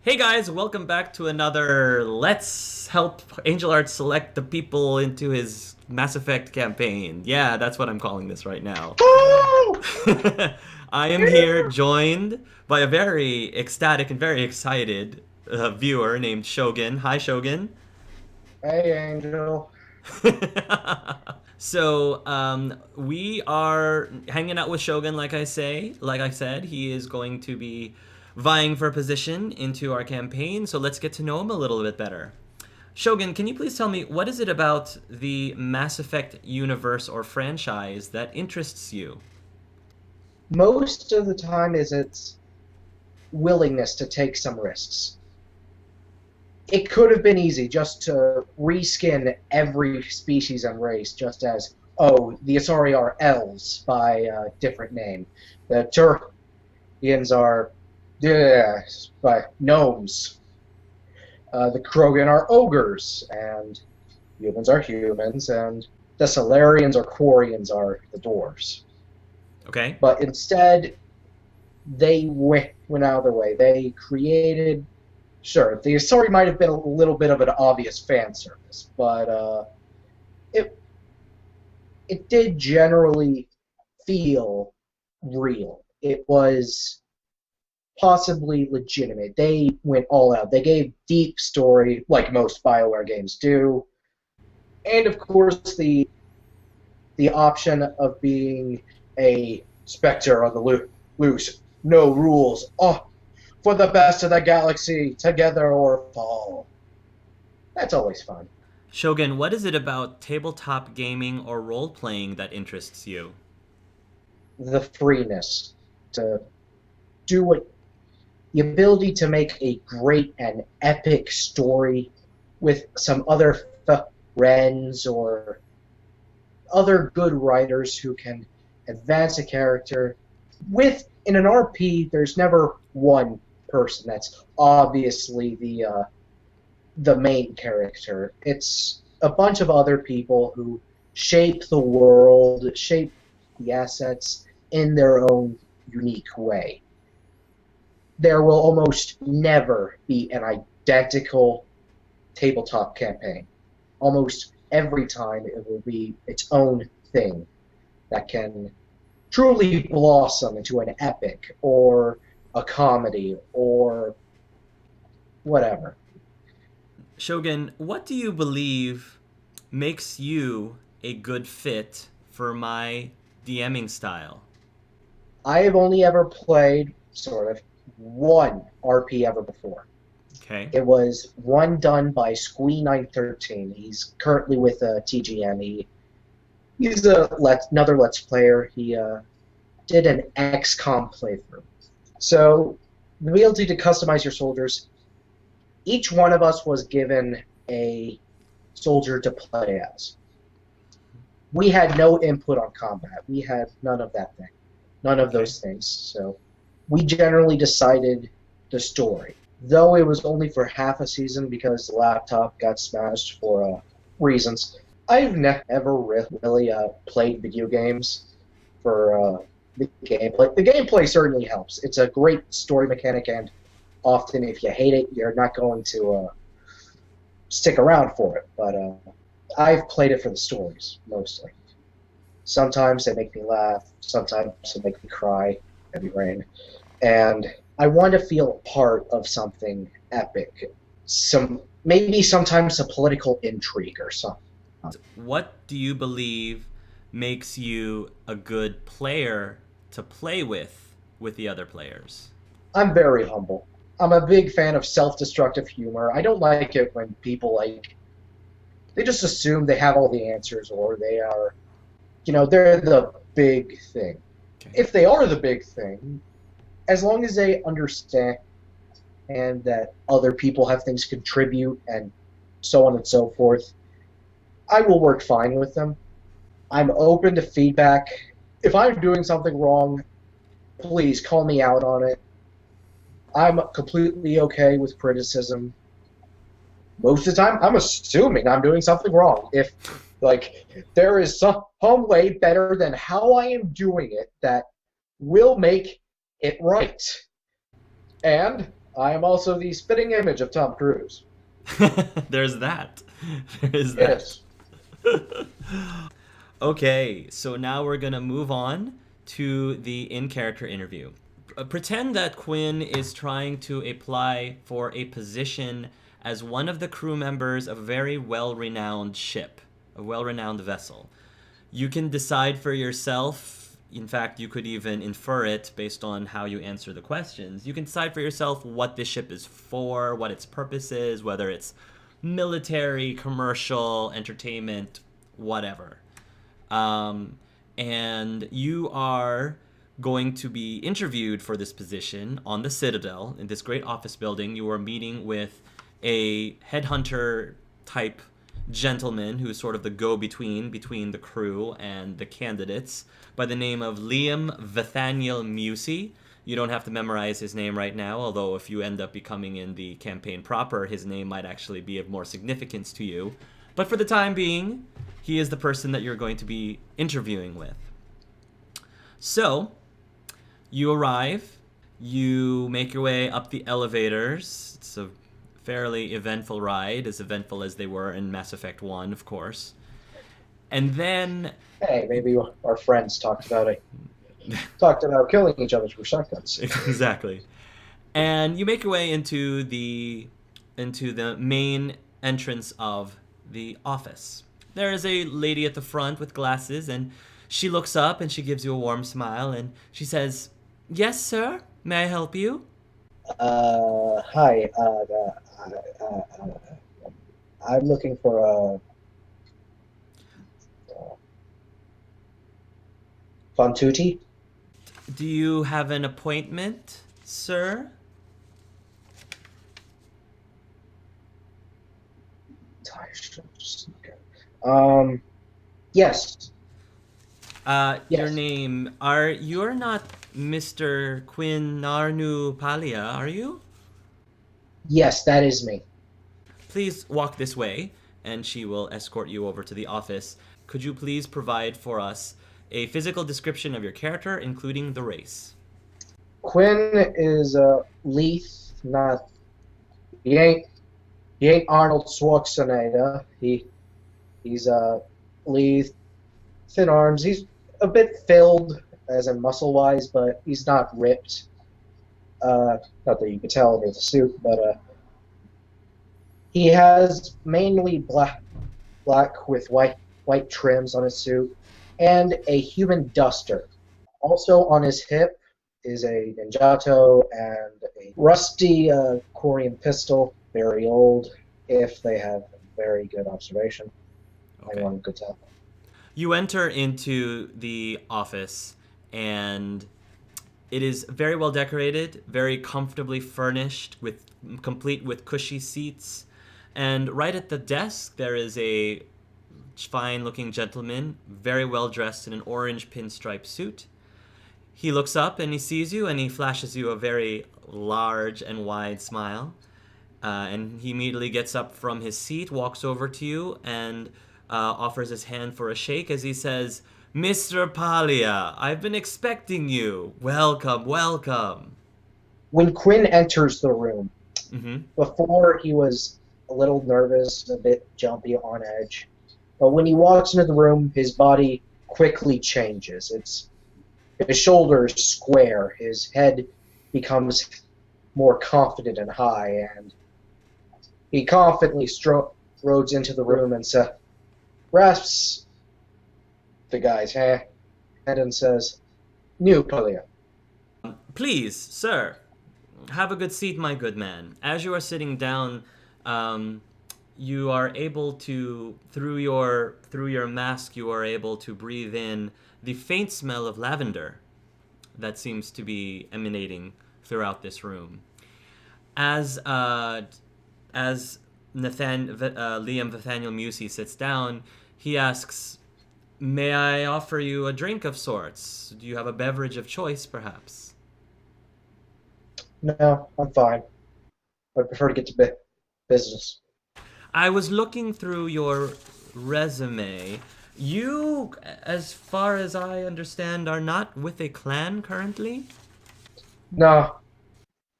Hey guys, welcome back to another Let's Help Angel Art select the people into his Mass Effect campaign. Yeah, that's what I'm calling this right now. Woo! I am here joined by a very ecstatic and very excited viewer named Shogun. Hi, Shogun. Hey, Angel. We are hanging out with Shogun, like I said, he is going to be vying for a position into our campaign. So let's get to know him a little bit better. Shogun, can you please tell me what is it about the Mass Effect universe or franchise that interests you? Most of the time is its willingness to take some risks. It could have been easy just to reskin every species and race, just as, oh, the Asari are elves by a different name. The Turians are by gnomes. The Krogan are ogres, and humans are humans, and the Solarians or Quarians are the dwarves. Okay. But instead, they went out of their way. They created, sure, the story might have been a little bit of an obvious fan service, but it it did generally feel real. It was possibly legitimate. They went all out. They gave deep story, like most Bioware games do, and of course the option of being a specter on the loose, no rules. Oh, for the best of the galaxy, together or fall. That's always fun. Shogun, what is it about tabletop gaming or role playing that interests you? The freeness to do what the ability to make a great and epic story with some other friends or other good writers who can advance a character. With in an RP, there's never one person that's obviously the main character. It's a bunch of other people who shape the world, shape the assets in their own unique way. There will almost never be an identical tabletop campaign. Almost every time it will be its own thing that can truly blossom into an epic or a comedy or whatever. Shogun, what do you believe makes you a good fit for my DMing style? I have only ever played, sort of, one RP ever before. Okay. It was one done by Squee913. He's currently with TGM. He's another Let's Player. He did an XCOM playthrough. So, the ability to customize your soldiers, each one of us was given a soldier to play as. We had no input on combat. We had none of that thing. None of Okay. those things. So we generally decided the story. Though it was only for half a season because the laptop got smashed for reasons. I've never really played video games for the gameplay. The gameplay certainly helps. It's a great story mechanic, and often if you hate it, you're not going to stick around for it. But I've played it for the stories, mostly. Sometimes they make me laugh, sometimes they make me cry, heavy rain. And I want to feel a part of something epic. Maybe sometimes a political intrigue or something. What do you believe makes you a good player to play with the other players? I'm very humble. I'm a big fan of self-destructive humor. I don't like it when people they just assume they have all the answers or they are, they're the big thing. Okay. If they are the big thing, as long as they understand and that other people have things to contribute and so on and so forth, I will work fine with them. I'm open to feedback. If I'm doing something wrong, please call me out on it. I'm completely okay with criticism. Most of the time, I'm assuming I'm doing something wrong. If, there is some way better than how I am doing it that will make it right. And I am also the spitting image of Tom Cruise. There's that. There is that. Yes. Okay, so now we're gonna move on to the in-character interview. Pretend that Quinn is trying to apply for a position as one of the crew members of a very well-renowned ship, a well-renowned vessel. You can decide for yourself. In fact, you could even infer it based on how you answer the questions. You can decide for yourself what this ship is for, what its purpose is, whether it's military, commercial, entertainment, whatever. And you are going to be interviewed for this position on the Citadel in this great office building. You are meeting with a headhunter type gentleman who's sort of the go-between the crew and the candidates by the name of Liam Nathaniel Musey. You don't have to memorize his name right now, although if you end up becoming in the campaign proper, his name might actually be of more significance to you. But for the time being, he is the person that you're going to be interviewing with. So, you arrive, you make your way up the elevators. It's a fairly eventful ride, as eventful as they were in Mass Effect 1, of course. And then... Hey, maybe our friends talked about killing each other with shotguns. Exactly. And you make your way into the main entrance of the office. There is a lady at the front with glasses, and she looks up and she gives you a warm smile, and she says, "Yes, sir. May I help you?" Hi. I'm looking for a Fontuti. Do you have an appointment, sir? Yes. Your Yes. name, you're not Mr. Quinn Narnu Palia, are you? Yes, that is me. Please walk this way, and she will escort you over to the office. Could you please provide for us a physical description of your character, including the race? Quinn is Leith, not he ain't Arnold Schwarzenegger. He's Leith, thin arms. He's a bit filled, as in muscle wise, but he's not ripped. Not that you could tell under the suit, but he has mainly black with white trims on his suit, and a human duster. Also on his hip is a Ninjato and a rusty quarian pistol, very old, if they have very good observation. Okay. Anyone could tell. You enter into the office, and it is very well decorated, very comfortably furnished, complete with cushy seats. And right at the desk, there is a fine-looking gentleman, very well dressed in an orange pinstripe suit. He looks up and he sees you, and he flashes you a very large and wide smile. And he immediately gets up from his seat, walks over to you, and offers his hand for a shake as he says, "Mr. Palia, I've been expecting you. Welcome, welcome." When Quinn enters the room, Mm-hmm. before he was a little nervous, a bit jumpy, on edge. But when he walks into the room, his body quickly changes. His shoulders square, his head becomes more confident and high, and he confidently strodes into the room and grasps the guy's hand and says, "New Puglia." Please, sir, have a good seat, my good man. As you are sitting down, you are able to, through your mask, you are able to breathe in the faint smell of lavender that seems to be emanating throughout this room. As Liam Nathaniel Musey sits down, he asks, "May I offer you a drink of sorts? Do you have a beverage of choice, perhaps?" No, I'm fine. I prefer to get to business. I was looking through your resume. You, as far as I understand, are not with a clan currently? No,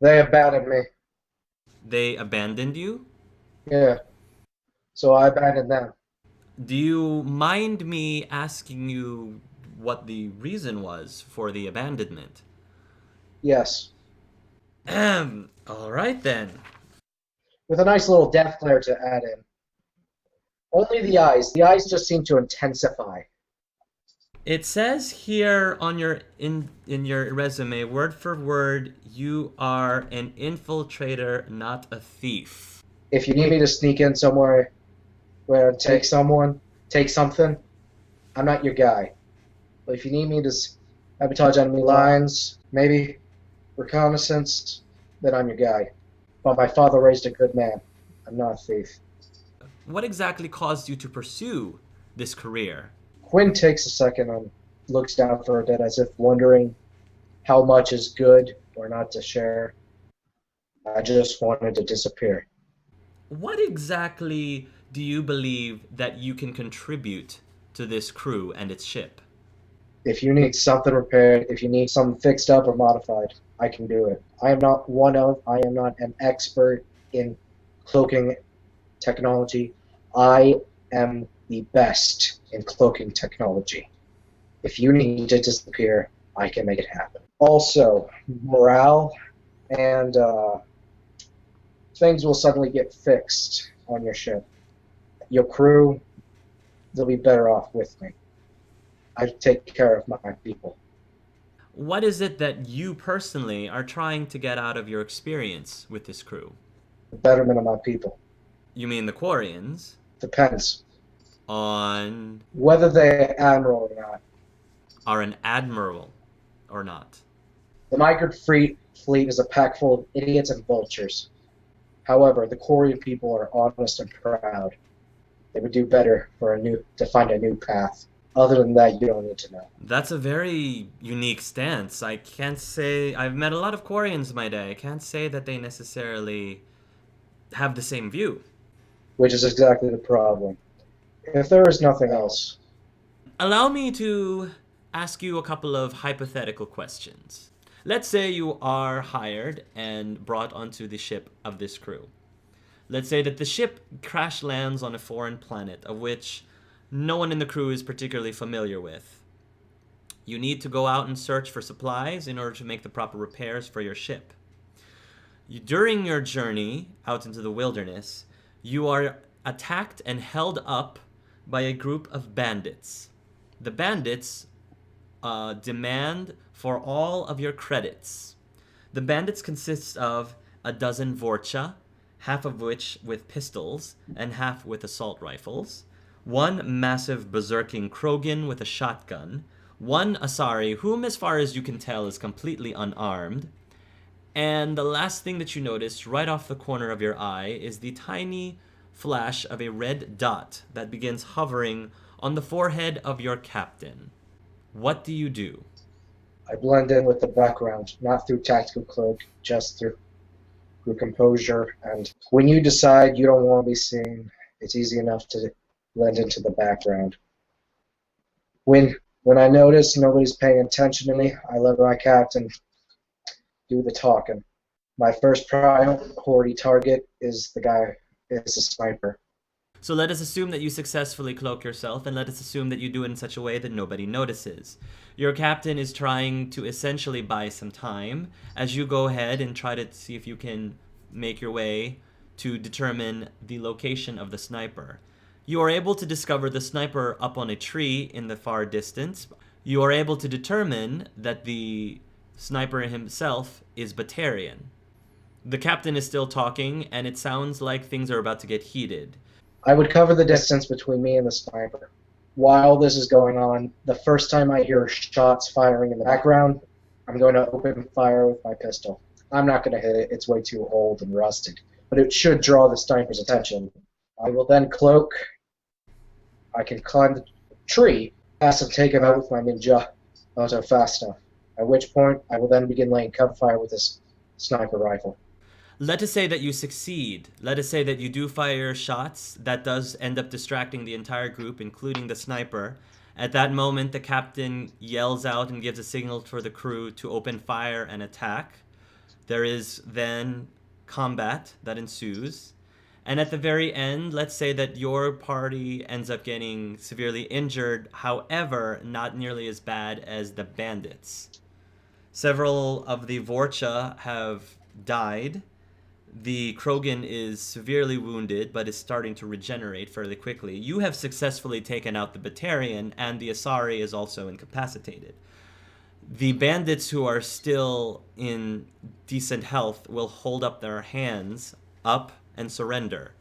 they abandoned me. They abandoned you? Yeah, so I abandoned them. Do you mind me asking you what the reason was for the abandonment? Yes, All right then. with a nice little death glare to add in. Only the eyes. The eyes just seem to intensify. It says here on your in your resume, word for word, you are an infiltrator, not a thief. If you need me to sneak in somewhere where take someone, take something, I'm not your guy. But if you need me to sabotage enemy lines, maybe reconnaissance, then I'm your guy. But my father raised a good man. I'm not a thief. What exactly caused you to pursue this career? Quinn takes a second and looks down for a bit as if wondering how much is good or not to share. I just wanted to disappear. What exactly do you believe that you can contribute to this crew and its ship? If you need something repaired, if you need something fixed up or modified, I can do it. I am not an expert in cloaking technology. I am the best in cloaking technology. If you need to disappear, I can make it happen. Also, morale and things will suddenly get fixed on your ship. Your crew, they'll be better off with me. I take care of my people. What is it that you personally are trying to get out of your experience with this crew? The betterment of my people. You mean the Quarians? Depends. On Whether they're admiral or not. are an admiral or not? The migrant fleet is a pack full of idiots and vultures. However, the quarian people are honest and proud. They would do better to find a new path. Other than that, you don't need to know. That's a very unique stance. I can't say I've met a lot of Quarians in my day. I can't say that they necessarily have the same view. Which is exactly the problem. If there is nothing else, Allow me to ask you a couple of hypothetical questions. Let's say you are hired and brought onto the ship of this crew. Let's say that the ship crash lands on a foreign planet of which no one in the crew is particularly familiar with. You need to go out and search for supplies in order to make the proper repairs for your ship. During your journey out into the wilderness, you are attacked and held up by a group of bandits. The bandits demand for all of your credits. The bandits consist of a dozen Vorcha, half of which with pistols and half with assault rifles, one massive berserking Krogan with a shotgun, one Asari, whom as far as you can tell is completely unarmed, and the last thing that you notice right off the corner of your eye is the tiny flash of a red dot that begins hovering on the forehead of your captain. What do you do? I blend in with the background, not through tactical cloak, just through composure. And when you decide you don't want to be seen, it's easy enough to blend into the background. When I notice nobody's paying attention to me, I let my captain do the talking. My first priority target is a sniper. So let us assume that you successfully cloak yourself, and let us assume that you do it in such a way that nobody notices. Your captain is trying to essentially buy some time as you go ahead and try to see if you can make your way to determine the location of the sniper. You are able to discover the sniper up on a tree in the far distance. You are able to determine that the sniper himself is Batarian. The captain is still talking, and it sounds like things are about to get heated. I would cover the distance between me and the sniper. While this is going on, the first time I hear shots firing in the background, I'm going to open fire with my pistol. I'm not going to hit it, it's way too old and rusted, but it should draw the sniper's attention. I will then cloak. I can climb the tree, pass and take him out with my ninja auto fast enough, at which point I will then begin laying cover fire with this sniper rifle. Let us say that you succeed. Let us say that you do fire shots. That does end up distracting the entire group, including the sniper. At that moment, the captain yells out and gives a signal for the crew to open fire and attack. There is then combat that ensues. And at the very end, let's say that your party ends up getting severely injured, however, not nearly as bad as the bandits. Several of the Vorcha have died. The Krogan is severely wounded, but is starting to regenerate fairly quickly. You have successfully taken out the Batarian, and the Asari is also incapacitated. The bandits who are still in decent health will hold up their hands up and surrender.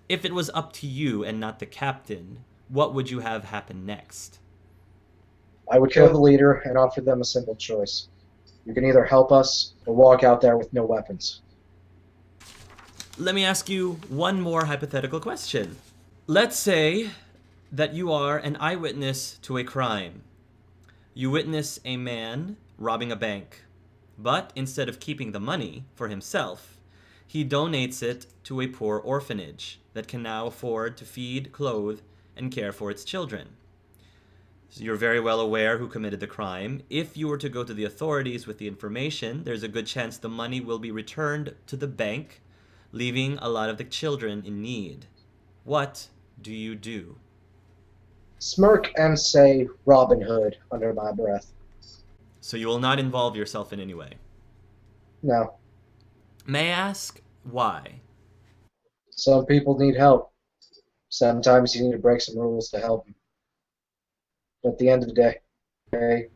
If it was up to you and not the captain, what would you have happen next? I would kill the leader and offer them a simple choice. You can either help us or walk out there with no weapons. Let me ask you one more hypothetical question. Let's say that you are an eyewitness to a crime. You witness a man robbing a bank, but instead of keeping the money for himself, he donates it to a poor orphanage that can now afford to feed, clothe, and care for its children. So you're very well aware who committed the crime. If you were to go to the authorities with the information, there's a good chance the money will be returned to the bank, leaving a lot of the children in need. What do you do? Smirk and say Robin Hood under my breath. So you will not involve yourself in any way. No. May I ask why? Some people need help. Sometimes you need to break some rules to help them. But at the end of the day, okay,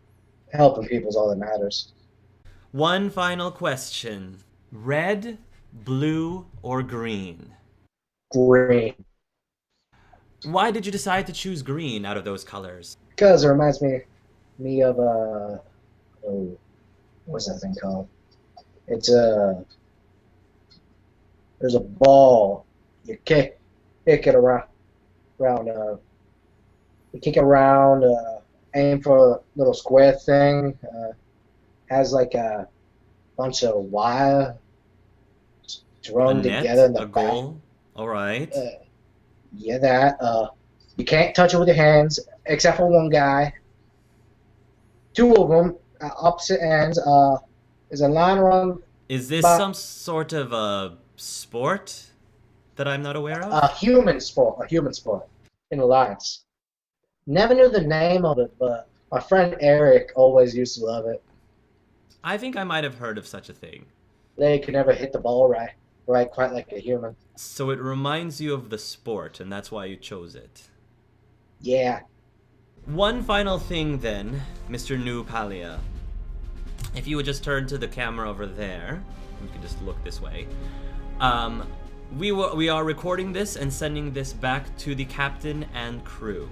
helping people is all that matters. One final question. Red, blue, or green? Green. Why did you decide to choose green out of those colors? Because it reminds me of what's that thing called? It's there's a ball. You kick it around. You kick it around. Aim for a little square thing. Has like a bunch of wire strung together in the a back. goal. All right. Yeah, that. You can't touch it with your hands, except for one guy. Two of them, opposite ends. There's a line around. Is this some sort of a sport that I'm not aware of? A human sport in Alliance. Never knew the name of it, but my friend Eric always used to love it. I think I might have heard of such a thing. They could never hit the ball right, quite like a human. So it reminds you of the sport, and that's why you chose it. Yeah. One final thing then, Mr. New Puglia. If you would just turn to the camera over there, we can just look this way. We are recording this and sending this back to the captain and crew.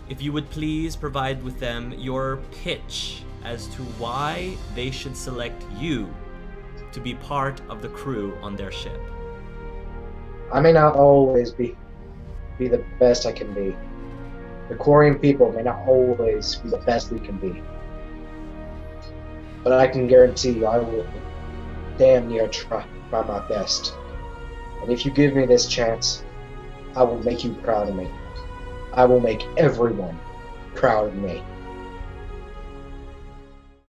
If you would please provide with them your pitch as to why they should select you to be part of the crew on their ship. I may not always be the best I can be. The quarian people may not always be the best we can be. But I can guarantee you I will damn near try my best. And if you give me this chance, I will make you proud of me. I will make everyone proud of me.